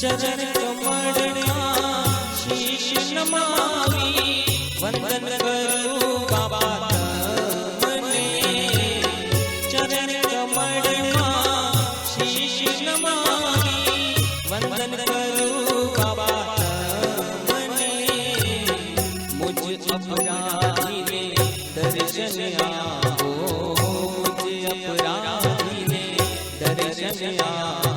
चरण कमळना शीश नमावी वंदन करू बाबा तमने चरण कमळना शीश नमावी वंदन करू बाबा तमने मुझ अपराधी ने दर्शन आओ मुझ अपराधी ने दर्शन आओ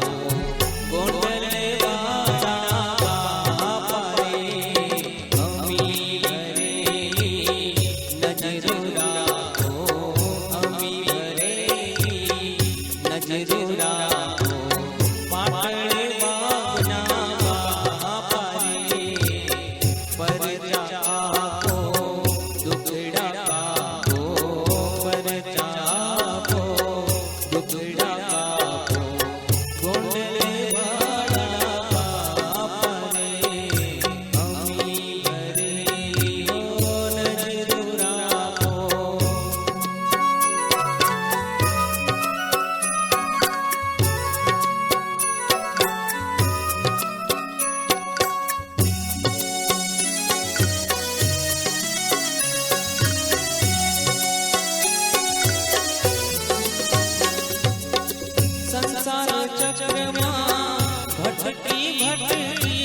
संसार चक्रमा भटकी भटकी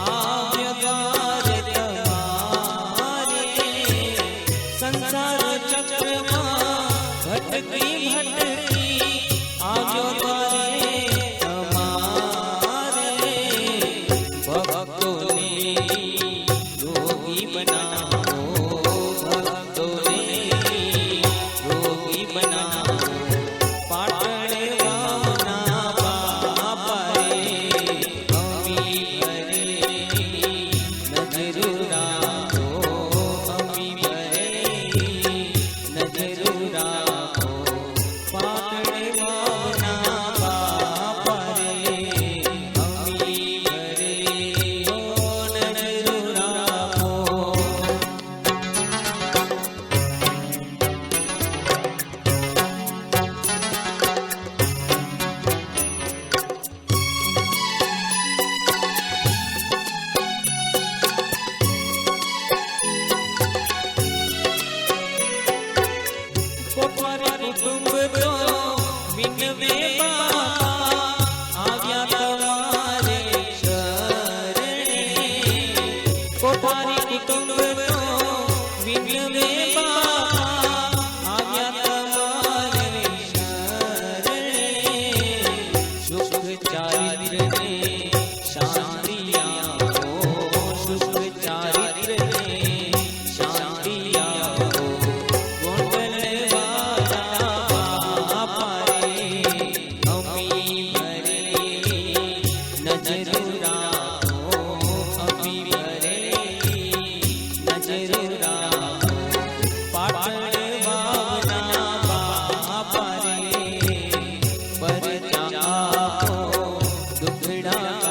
आव्य द्वार तमारे संसार चक्रमा भटकी भटकी आव्य द्वारे तमारे भक्तों ने योगी बनाओ भक्तों ने योगी बनाओ कुटुंब तो विनवे बाबा आव्या तमारे शरणे कोठारी कुटुंब तो विनवे बाबा आव्या तमारे शरणे सुख चारित्र ने शांति आओ सुख चारित्र ने शांति आओ दुखड़ा